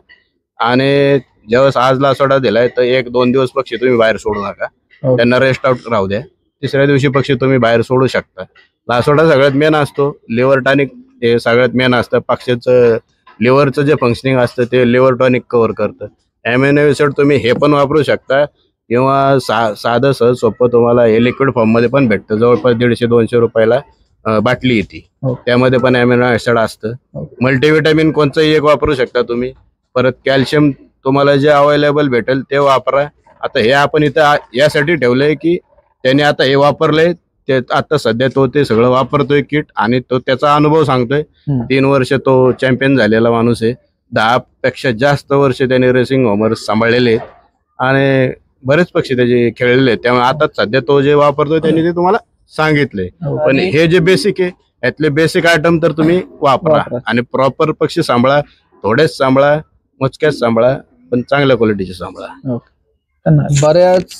आणि ज्यावेळेस आज लासोटा दिलाय तर 1-2 दिवस पक्षी तुम्ही बाहेर सोडू नका, त्यांना रेस्ट आउट राहू द्या. तिसऱ्या दिवशी पक्षी तुम्ही बाहेर सोडू शकता. लासोटा सगळ्यात मेन असतो. लिव्हर टॉनिक हे सगळ्यात मेन असतं. पक्ष्याचं लिव्हरचं जे फंक्शनिंग असतं ते लिव्हर टॉनिक कव्हर करतं. अॅमिनो ऍसिड तुम्ही हे पण वापरू शकता, किंवा साधं सहज सोपं तुम्हाला हे लिक्विड फॉर्म मध्ये पण भेटतं. जवळपास 150-200 रुपयाला बाटली येते, त्यामध्ये पण अॅमिनो ऍसिड असतं. मल्टीव्हिटॅमिन कोणचंही एक वापरू शकता तुम्ही. परत कॅल्शियम तुम्हाला जे अवेलेबल भेटेल ते वापरा. आता हे आपण इथं यासाठी ठेवलंय की त्याने आता हे वापरलंय, ते आता सध्या तो ते सगळं वापरतोय किट, आणि तो त्याचा अनुभव सांगतोय. 3 वर्ष तो चॅम्पियन झालेला माणूस आहे. 10 पेक्षा जास्त वर्ष त्याने रेसिंग होमर्स सांभाळलेले आहेत आणि बरेच पक्षी त्याचे खेळलेले आहेत. त्यामुळे आता सध्या तो जे वापरतोय त्यांनी ते तुम्हाला सांगितलंय. पण हे जे बेसिक आहे यातले बेसिक आयटम तर तुम्ही वापरा आणि प्रॉपर पक्षी सांभाळा. थोडेच सांभाळा, मोजक्याच सांभाळा, पण चांगल्या क्वालिटीचे सांभाळा. बऱ्याच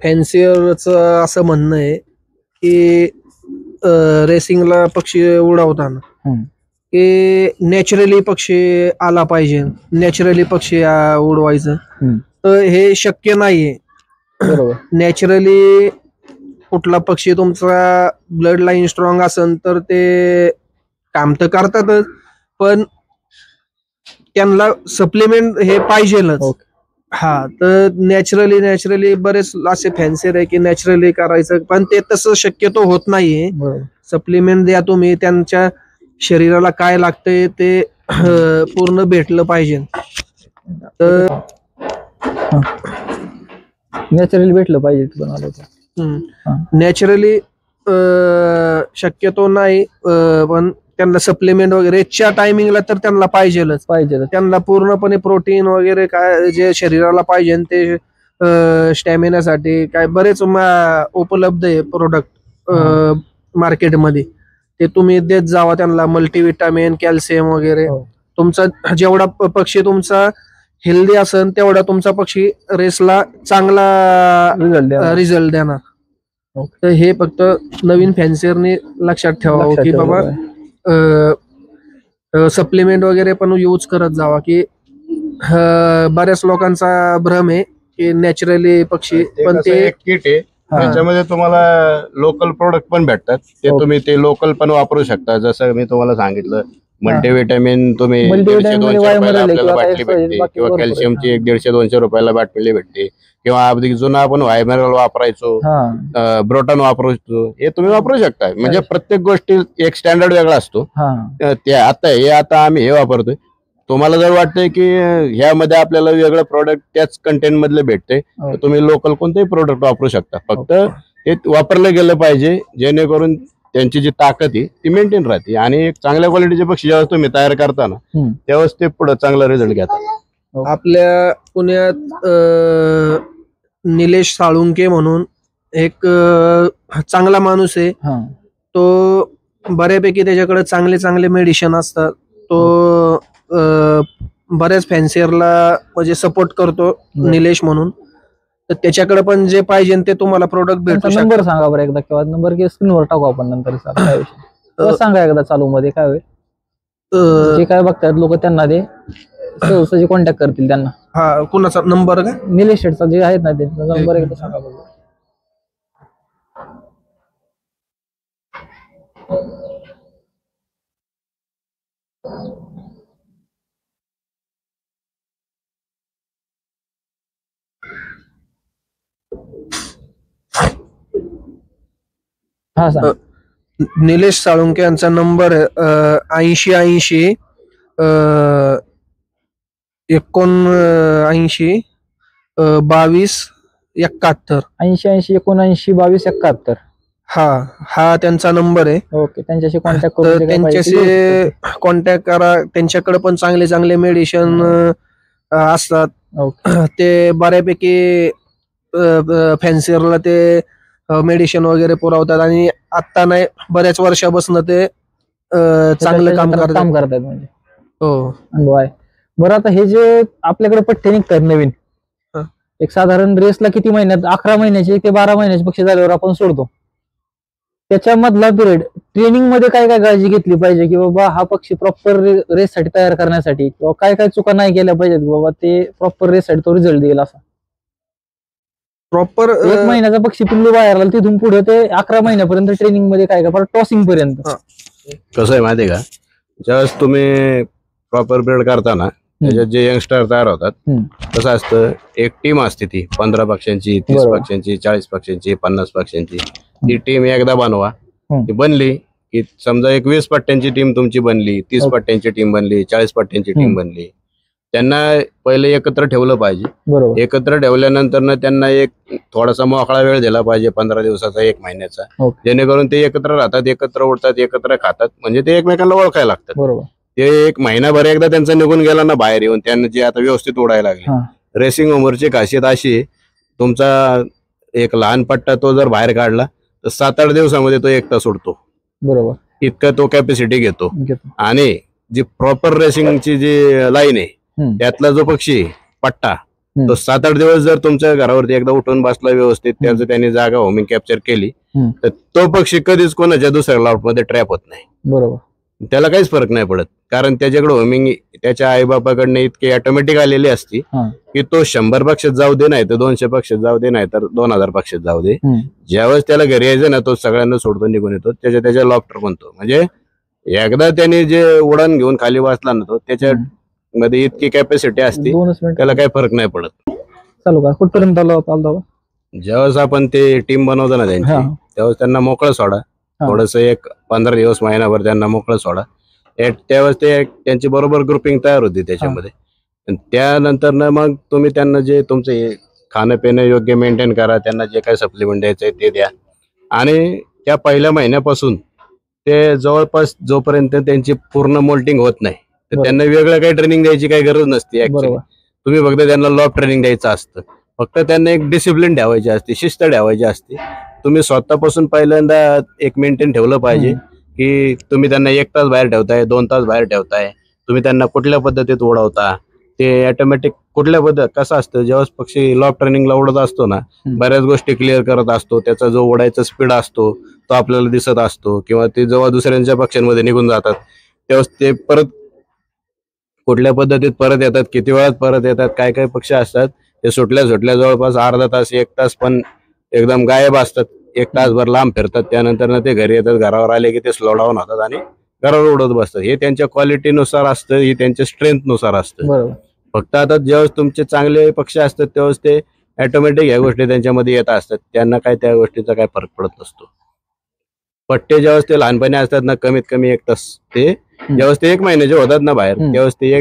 फॅन्सियरचं असं म्हणणं आहे की रेसिंगला पक्षी उडवताना की नॅचरली पक्षी आला पाहिजे, नॅचरली पक्षी उडवायचं. तर हे शक्य नाहीये. नॅचरली कुठला पक्षी तुमचा ब्लड लाईन स्ट्रॉंग असेल तर ते काम तर करतातच, पण त्यांना सप्लिमेंट हे पाहिजेलच. हा, तर नॅचरली बरेच असे फॅन्सी आहे की नॅचरली करायचं, पण ते तसं शक्यतो होत नाहीये. सप्लिमेंट द्या तुम्ही, त्यांच्या शरीराला काय लागतंय ते पूर्ण भेटलं पाहिजे. तर नॅचरली भेटलं पाहिजे. नॅचरली शक्यतो नाही, पण त्यांना सप्लिमेंट वगैरे च्या टायमिंगला तर त्यांना पाहिजेलच. त्यांना पूर्णपणे प्रोटीन वगैरे काय जे शरीराला पाहिजे ते स्टॅमिनासाठी काय बरेच उपलब्ध आहे प्रोडक्ट मार्केटमध्ये. ते तुम्ही देत जावा त्यांना, मल्टीविटामिन, कॅल्शियम वगैरे. तुमचा जेवढा पक्षी तुमचा हेल्दी असेल तेवढा तुमचा पक्षी रेसला चांगला रिझल्ट देणार. तर हे फक्त नवीन फॅन्सियरने लक्षात ठेवावं की बाबा सप्लिमेंट वगैरे पण यूज करत जावा. की बऱ्याच लोकांचा भ्रम आहे की नॅचरली पक्षी, पण ते किट आहे त्याच्यामध्ये तुम्हाला लोकल प्रोडक्ट पण भेटतात. ते तुम्ही ते लोकल पण वापरू शकता. जसं मी तुम्हाला सांगितलं, मल्टीविटॅमिन तुम्ही 150-200 रुपयाला आपल्याला बाटली भेटते, किंवा कॅल्शियमची 150-200 रुपयाला बाटली भेटते, किंवा अगदी जुना आपण व्हायमिनरल वापरायचो, ब्रोटन वापरायचो, हे तुम्ही वापरू शकता. म्हणजे प्रत्येक गोष्टी एक स्टँडर्ड वेगळा असतो. ते आता आम्ही हे वापरतोय. तुम्हाला जर वाटतंय की ह्यामध्ये आपल्याला वेगळं प्रोडक्ट त्याच कंटेंट मधले भेटते, तर तुम्ही लोकल कोणतेही प्रोडक्ट वापरू शकता. फक्त हे वापरलं गेलं पाहिजे, जेणेकरून त्यांची जी ताकद आहे ती मेंटेन राहते. आणि एक चांगल्या क्वालिटीचे पक्षी जेव्हा तुम्ही तयार करताना तेव्हाच ते पुढे चांगला रिझल्ट घेतात. आपल्या पुण्यात निलेश साळुंके म्हणून एक चांगला माणूस आहे. तो बऱ्यापैकी त्याच्याकडे चांगले मेडिसिन असतात. तो बऱ्याच फॅन्सियरला म्हणजे सपोर्ट करतो, निलेश म्हणून. तर त्याच्याकडे पण जे पाहिजे ते तुम्हाला प्रोडक्ट भेटू शकतो. नंबर सांगा बरं एकदा, किंवा नंबर स्क्रीनवर टाकू आपण नंतर. सांगा एकदा चालू मध्ये काय होईल, जे काय बघतात लोक त्यांना ते सहज कॉन्टॅक्ट करतील त्यांना. हा, कुणाचा नंबर का? निलेश शेठचा जे आहेत ना त्यांचा नंबर एकदा सांगा बघू. हा सांग. निलेश साळुंके यांचा नंबर 80 80 22 71. 80 79 22 71. हा त्यांचा नंबर आहे. ओके, त्यांच्याशी कॉन्टॅक्ट करून त्यांच्याशी कॉन्टॅक्ट करा. त्यांच्याकडे पण चांगले मेडिसिन असतात. ते बऱ्यापैकी फॅन्सियरला ते मेडिसिन वगैरे पुरवतात, आणि आता नाही बऱ्याच वर्षापासून ते चांगलं काम करतात म्हणजे. हो, बरं. आता हे जे आपल्याकडे पट्टे निघतात नवीन, एक साधारण रेसला किती महिन्यात, 11 महिन्याचे ते 12 महिन्याचे पक्षी झाल्यावर आपण सोडतो. त्याच्यामधला पिरियड ट्रेनिंग मध्ये काय काय काळजी घेतली पाहिजे की बाबा हा पक्षी प्रॉपर रेससाठी तयार करण्यासाठी, किंवा काय काय चुका नाही केल्या पाहिजेत बाबा ते प्रॉपर रेससाठी तो रिझल्ट देईल असा? प्रॉपर 1 महिन्याचा पक्षी पिल्लू बाहेर आला, तिथून पुढे ते 11 महिन्यापर्यंत ट्रेनिंग मध्ये काय काय टॉसिंग पर्यंत. कसं आहे माहितीये का, ज्यावेळेस तुम्ही प्रॉपर ब्रीड करताना त्याच्यात जे यंगस्टर तयार होतात, कसं असतं, एक टीम असते ती 15 पक्ष्यांची, 30 पक्ष्यांची, 40 पक्ष्यांची, 50 पक्ष्यांची. ती टीम एकदा बनवा, ती बनली की समजा एक 20 पट्ट्यांची टीम तुमची बनली, 30 पट्ट्यांची टीम बनली, 40 पट्ट्यांची टीम बनली. त्यांना पहिले एकत्र ठेवलं पाहिजे. एकत्र ठेवल्यानंतर ना त्यांना एक थोडासा मोकळा वेळ दिला पाहिजे, 15 दिवसाचा, 1 महिन्याचा, जेणेकरून ते एकत्र राहतात, एकत्र उडतात, एकत्र खातात. म्हणजे ते एकमेकांना ओळखायला लागतात. ते 1 महिनाभर एकदा त्यांचा निघून गेला ना बाहेर येऊन, त्यांना जे आता व्यवस्थित उडायला लागले. रेसिंग होमरची खासियत अशी, तुमचा एक लहान पट्टा तो जर बाहेर काढला तर 7-8 दिवसामध्ये तो 1 तास उडतो. इतका तो कॅपॅसिटी घेतो. आणि जी प्रॉपर रेसिंगची जी लाईन आहे त्यातला जो पक्षी पट्टा तो 7-8 दिवस जर तुमच्या घरावरती एकदा उठून बसला व्यवस्थित, त्याचं त्याने जागा होमिंग कॅप्चर केली, तर तो पक्षी कधीच कोणाच्या दुसऱ्या लॉट मध्ये ट्रॅप होत नाही. बरोबर. त्याला काहीच फरक नाही पडत, कारण त्याच्याकडे होमिंग त्याच्या आईबापाकडनं इतकी ऑटोमॅटिक आलेली असती की तो 100 पक्षात जाऊ दे, नाही तर 200 पक्षात जाऊ दे, नाही तर 2000 पक्षात जाऊ दे, ज्यावेळेस त्याला घरी यायचं ना, तो सगळ्यांना सोडतो, निघून येतो, त्याच्या लॉफ्टर बनतो. म्हणजे एकदा त्याने जे उडान घेऊन खाली वाचला ना, तो त्याच्या मध्ये इतकी कॅपॅसिटी असते, त्याला काही फरक नाही पडत. चालू का कुठपर्यंत आलो? ज्यावेळेस आपण ते टीम बनवतो ना त्यांची, त्यावेळेस त्यांना मोकळं सोडा, थोडस एक 15 दिवस महिनाभर त्यांना मोकळं सोडा. त्यावेळेस ते त्यांची बरोबर ग्रुपिंग तयार होती त्याच्यामध्ये. त्यानंतर ना मग तुम्ही त्यांना जे तुमचं खाणं पिणं योग्य मेंटेन करा, त्यांना जे काही सप्लिमेंट द्यायचंय ते द्या. आणि त्या पहिल्या महिन्यापासून ते जवळपास जोपर्यंत त्यांची पूर्ण मोल्टिंग होत नाही, तर त्यांना वेगळं काही ट्रेनिंग द्यायची काही गरज नसते. तुम्ही फक्त त्यांना लॉफ्ट ट्रेनिंग द्यायचं असतं. फक्त त्यांना एक डिसिप्लिन ठेवायची असते, शिस्त ठेवायची असते. तुम्ही स्वतःपासून पहिल्यांदा एक मेंटेन ठेवलं पाहिजे की तुम्ही त्यांना 1 तास बाहेर ठेवताय, 2 तास बाहेर ठेवताय, तुम्ही त्यांना कुठल्या पद्धतीत उडवता, ते ऑटोमॅटिक कुठल्या पद्धत कसं असतं. जेव्हा पक्षी लॉफ्ट ट्रेनिंगला उडत असतो ना, बऱ्याच गोष्टी क्लिअर करत असतो, त्याचा जो उडायचा स्पीड असतो तो आपल्याला दिसत असतो, किंवा ते जेव्हा दुसऱ्यांच्या पक्ष्यांमध्ये निघून जातात तेव्हा ते परत कुठल्या पद्धतीत परत येतात, किती वेळात परत येतात. काय काय पक्षी असतात ते सुटल्या जवळपास अर्धा तास 1 तास पण एकदम गायब असतात, 1 तासभर लांब फिरतात, त्यानंतर ते घरी येतात. घरावर आले की ते स्लो डाऊन होतात आणि घरावर उडत बसतात. हे त्यांच्या क्वालिटीनुसार असतं, हे त्यांच्या स्ट्रेंथनुसार असतं. फक्त आता जेव्हा तुमचे चांगले पक्षी असतात तेव्हाच ते ऑटोमॅटिक ह्या गोष्टी त्यांच्यामध्ये येत असतात, त्यांना काय त्या गोष्टीचा काय फरक पडत नसतो. पट्टे जेव्हा ते लहानपणी असतात ना, कमीत कमी 1 तास, ते जेव्हा ते 1 महिन्याचे होतात ना बाहेर, तेव्हा ते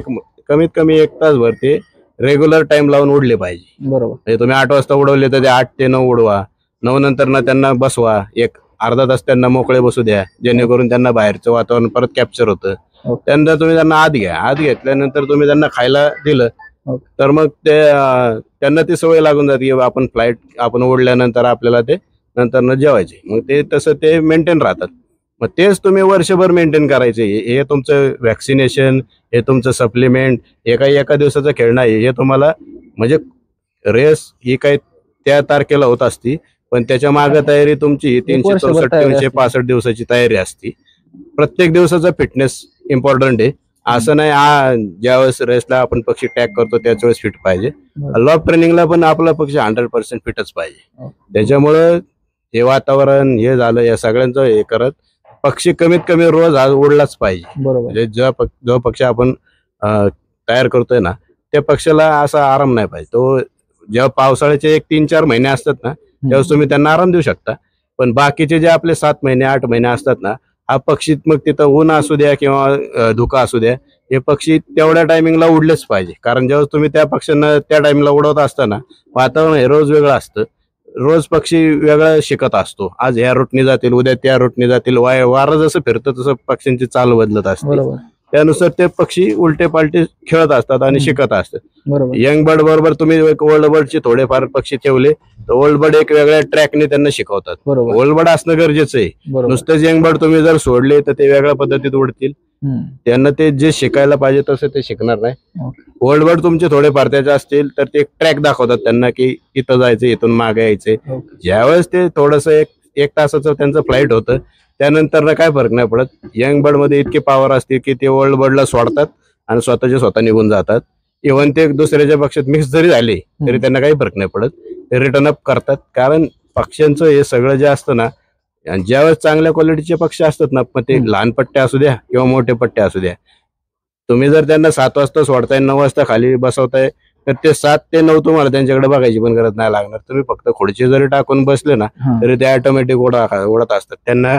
कमीत कमी 1 तासभर ते रेग्युलर टाइम लावून उडले पाहिजे. बरोबर. म्हणजे तुम्ही 8 वाजता उडवले तर ते 8 ते 9 उडवा. 9 नंतर ना त्यांना बसवा, एक अर्धा तास त्यांना मोकळे बसू द्या, जेणेकरून त्यांना बाहेरचं वातावरण परत कॅप्चर होतं. त्यानंतर तुम्ही त्यांना आत घ्या. आत घेतल्यानंतर तुम्ही त्यांना खायला दिलं तर मग ते त्यांना ती सवय लागून जाते की आपण उडल्यानंतर आपल्याला ते नंतर न जेवायचे. मग ते तसं ते मेंटेन राहतात. मग तेच तुम्ही वर्षभर मेंटेन करायचे. हे तुमचं वॅक्सिनेशन, हे तुमचं सप्लिमेंट, हे काही एका दिवसाचं खेळ नाही. हे तुम्हाला म्हणजे रेस ही काही त्या तारखेला होत असती, पण त्याच्या मागे तयारी तुमची 364-365 दिवसाची तयारी असती. प्रत्येक दिवसाचा फिटनेस इम्पॉर्टंट आहे. असं नाही ज्यावेळेस रेसला आपण पक्षी टॅग करतो त्याच वेळेस फिट पाहिजे. लॉफ्ट ट्रेनिंगला पण आपला पक्षी 100% फिटच पाहिजे. त्याच्यामुळं हे वातावरण हे झालं, या सगळ्यांचं हे करत पक्षी कमीत कमी रोज उडलाच पाहिजे. म्हणजे जो पक्षी आपण तयार करतोय ना, त्या पक्षाला असा आराम नाही पाहिजे. तो जेव्हा पावसाळ्याचे 1-3-4 महिने असतात ना, तेव्हा तुम्ही त्यांना आराम देऊ शकता. पण बाकीचे जे आपले 7 महिने 8 महिने असतात ना, हा पक्षी मग तिथं ऊन असू द्या किंवा धुका असू द्या, हे पक्षी तेवढ्या टायमिंगला उडलेच पाहिजे. कारण जेव्हा तुम्ही त्या पक्ष्यांना त्या टाइमला उडवत असताना वातावरण हे रोज वेगळं असतं. रोज पक्षी वेगळा शिकत असतो. आज ह्या रूटने जातील, उद्या त्या रूटने जातील. वारं जसं फिरतं तसं पक्ष्यांची चाल बदलत असते. त्यानुसार ते पक्षी उलटे पालटे खेळत असतात आणि शिकत असतात. यंग बर्ड बरोबर तुम्ही ओल्ड बर्डचे थोडेफार पक्षी ठेवले तर ओल्ड बर्ड एक वेगळ्या ट्रॅकने त्यांना शिकवतात. ओल्ड बर्ड असणं गरजेचं आहे. नुसतेच यंग बर्ड तुम्ही जर सोडले तर ते वेगळ्या पद्धतीत उडतील. त्यांना ते जे शिकायला पाहिजे तसं ते शिकणार नाही. ओल्ड बर्ड तुमचे थोडेफार त्याचे असतील तर ते ट्रॅक दाखवतात त्यांना की इथं जायचं, इथून मागे यायचंय. ज्यावेळेस ते थोडस 1 तासाचं त्यांचं फ्लाईट होतं, त्यानंतर काय फरक नाही पडत. यंग बर्ड मध्ये इतकी पॉवर असते की ते ओल्ड बर्डला सोडतात आणि स्वतः निघून जातात. इव्हन ते दुसऱ्याच्या पक्षात मिक्स जरी झाले तरी त्यांना काही फरक नाही पडत, ते रिटर्न अप करतात. कारण पक्ष्यांचं हे सगळं जे असतं ना, ज्यावेळेस चांगल्या क्वालिटीचे पक्षी असतात ना, पण ते लहान पट्टे असू द्या किंवा मोठे पट्टे असू द्या, तुम्ही जर त्यांना 7 वाजता सोडताय, 9 वाजता खाली बसवताय, तर ते 7 ते 9 तुम्हाला त्यांच्याकडे बघायची पण गरज नाही लागणार. तुम्ही फक्त खुर्ची जरी टाकून बसले ना तरी ते ऑटोमॅटिक उडत असतात. त्यांना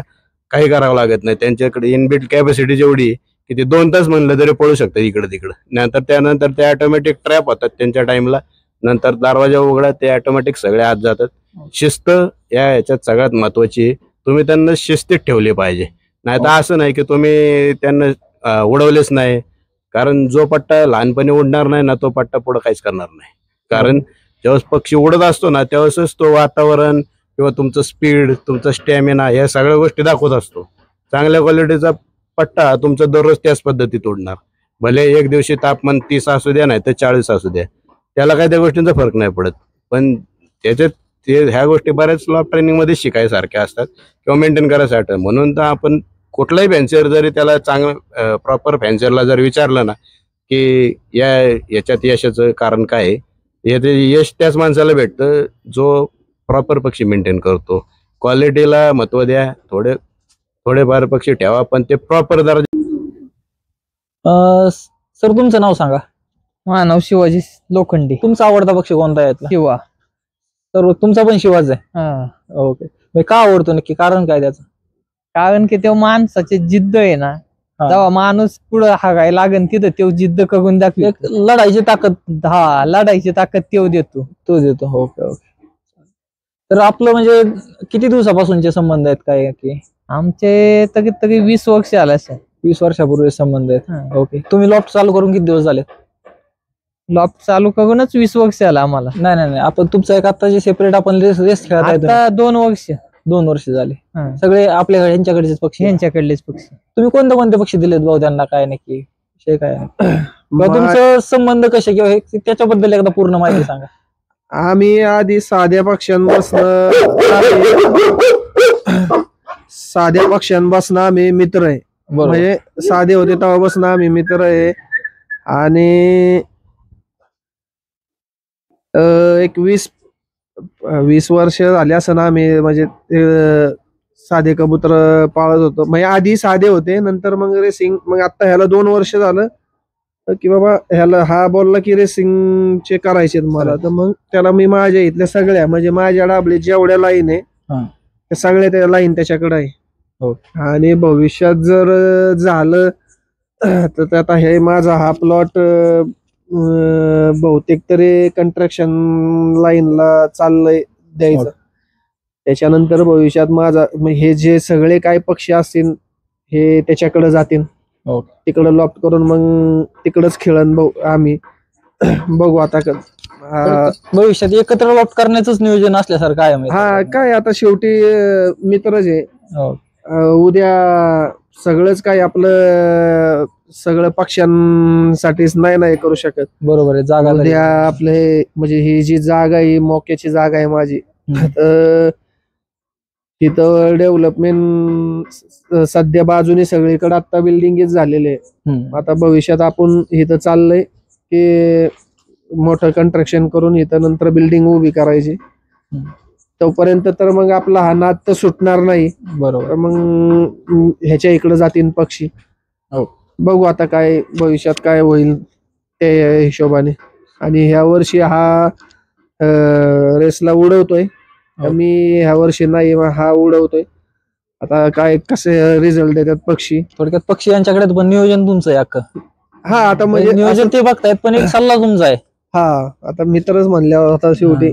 काही करावं लागत नाही. त्यांच्याकडे इनबिल्ट कॅपॅसिटी जेवढी की ते 2 तास म्हणलं तरी पळू शकतात इकडे तिकडे. त्यानंतर ते ऑटोमॅटिक ट्रॅप होतात त्यांच्या टाइमला. नंतर दरवाजा उघडा, ते ऑटोमॅटिक सगळे आत जातात. शिस्त याच्यात सगळ्यात महत्वाची. तुम्ही त्यांना शिस्तीत ठेवली पाहिजे. नाही तर असं नाही की तुम्ही त्यांना उडवलेच नाही. कारण जो पट्टा लहानपणी उडणार नाही ना, तो पट्टा पुढे काहीच करणार नाही. कारण जेव्हा पक्षी उडत असतो ना, तेव्हाच तो वातावरण किंवा तुमचं स्पीड, तुमचा स्टॅमिना, या सगळ्या गोष्टी दाखवत असतो. चांगल्या क्वालिटीचा पट्टा तुमचा दररोज त्याच पद्धतीत उडणार. भले एक दिवशी तापमान 30 असू द्या नाही तर 40 असू द्या, त्याला काय त्या गोष्टींचा फरक नाही पडत. पण त्याच्यात ह्या गोष्टी बऱ्याच लॉफ्ट ट्रेनिंग मध्ये शिकायसारख्या असतात किंवा मेंटेन करायसाठी. म्हणून तर आपण कुठलाही फॅन्सियर जरी त्याला चांगलं प्रॉपर फॅन्सियरला जर विचारलं ना की याच्यात यशाचं कारण काय आहे, यश त्याच माणसाला भेटतं जो प्रॉपर पक्षी मेंटेन करतो. क्वालिटीला महत्व द्या, थोडेफार पक्षी ठेवा, पण ते प्रॉपर दर्जा. सर तुमचं नाव सांगा. माझं नाव शिवाजी लोखंडे. तुमचा आवडता पक्षी कोणता आहे यातला? शिवा. तर तुमचा पण शिवाच आहे. हा. ओके. का आवडतो नक्की, कारण काय त्याचं? कारण की तेव्हा माणसाची जिद्द आहे ना, तेव्हा माणूस पुढे हागायला लागेल तिथं तेव्हा जिद्द करून दाखवे. लढायची ताकद. हा, लढायची ताकद तेव्हा देतो. तो देतो. ओके. तर आपलं म्हणजे किती दिवसापासूनचे संबंध आहेत काय की? आमचे तरी 20 वर्ष आले असेल. 20 वर्षापूर्वी संबंध आहेत. ओके. तुम्ही लॉफ्ट चालू करून किती दिवस झाले? लॉफ्ट चालू करूनच 20 वर्ष आला आम्हाला. नाही, आपण तुमचं एक आता जे सेपरेट आपण रेस खेळत आहे आता 2 वर्ष. 2 वर्ष झाले. सगळे आपल्याकडे यांच्याकडेच पक्षी? यांच्याकडलेच पक्षी. तुम्ही कोणते पक्षी दिलेत भाऊ त्यांना, काय नक्की विषय काय तुमचं संबंध कसे किंवा त्याच्याबद्दल एकदा पूर्ण माहिती सांगा. आम्ही आधी साध्या पक्ष्यांपासून आम्ही मित्र आहे. म्हणजे साधे होते तेव्हापासून आम्ही मित्र आहे. आणि एक 20 वर्ष झाले असं ना आम्ही म्हणजे साधे कबूतर पाळत होतो. म्हणजे आधी साधे होते, नंतर मग रेसिंग. मग आता ह्याला 2 वर्ष झालं की बाबा ह्याला हा बोलला की रेसिंगचे करायचे मला. तर मग त्याला मी माझ्या इथल्या सगळ्या म्हणजे माझ्या डाबली जेवढ्या लाईन आहे त्या सगळ्या त्या लाईन त्याच्याकडे आहे. आणि भविष्यात जर झालं तर आता हे माझा हा प्लॉट बहुतेक तरी कंस्ट्रक्शन लाईनला चाललंय द्यायचं. त्याच्यानंतर भविष्यात माझा हे जे सगळे काय पक्षी असतील हे त्याच्याकडे जातील. तिकडं लॉफ्ट करून मग तिकडच खेळन आम्ही. बघू आता भविष्यात एकत्र लॉफ्ट करण्याचं नियोजन असल्यासारखं आहे. हा, काय आता शेवटी मित्रच आहे. उद्या सगळंच काय आपलं सगळं पक्ष्यांसाठीच नाही करू शकत. बरोबर आहे. जागा उद्या आपले म्हणजे ही जी जागा आहे मोक्याची जागा आहे माझी. तिथं डेव्हलपमेंट सध्या बाजूने सगळीकडे आता बिल्डिंगच झालेले आहे. आता भविष्यात आपण इथं चाललंय की मोठं कंस्ट्रक्शन करून इथं नंतर बिल्डिंग उभी करायची. तोपर्यंत तर मग आपला हा नाद तर सुटणार नाही. बरोबर. मग ह्याच्या इकडे जातील पक्षी. बघू आता काय भविष्यात काय होईल त्या हिशोबाने. आणि ह्या वर्षी हा रेसला उडवतोय मी, ह्या वर्षी नाही हा उडवतोय. आता काय कसे रिझल्ट देतात पक्षी. थोडक्यात पक्षी यांच्याकडे पण नियोजन तुमचं आहे अख्खं. हा, आता म्हणजे नियोजन ते बघतायत पण एक सल्ला तुमचा आहे. हा, आता मित्रच म्हणल्यावर आता शेवटी.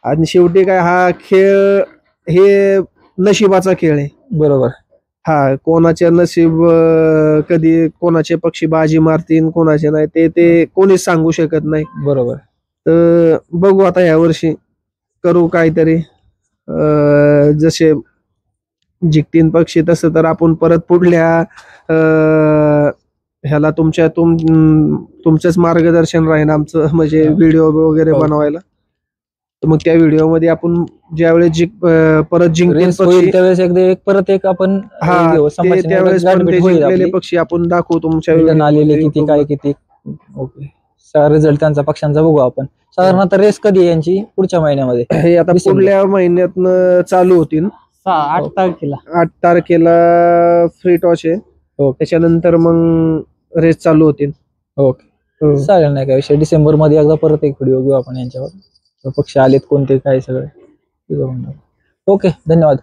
आणि शेवटी काय हा खेळ हे नशिबाचा खेळ आहे. बरोबर. हा, कोणाचे नशीब कधी कोणाचे पक्षी बाजी मारतील कोणाचे नाही ते कोणीच सांगू शकत नाही. बरोबर. तर बघू आता ह्या वर्षी करू काहीतरी. जसे जिंकतीन पक्षी तसं तर आपण परत पुढल्या ह्याला तुमचंच मार्गदर्शन राहील आमचं. म्हणजे व्हिडिओ वगैरे बनवायला. तर मग त्या व्हिडिओ मध्ये आपण ज्यावेळेस परत त्यावेळेस परत एक आपण त्यावेळेस जिंकलेले पक्षी आपण दाखवू तुमच्या आलेले किती काय किती. ओके. रिझल्ट त्यांचा पक्ष्यांचा बघू आपण. साधारणतः रेस कधी आहे यांची? पुढच्या महिन्यामध्ये. हे आता पुढल्या महिन्यात चालू होतील. 8 तारखेला. 8 तारखेला फ्री टॉस आहे. त्याच्यानंतर मग रेस चालू होतील. ओके. चालेल, नाही काय विषय. डिसेंबर मध्ये एकदा परत एक व्हिडिओ घेऊ आपण यांच्यावर. पक्षी आलेत कोणते काय सगळे. ओके, धन्यवाद.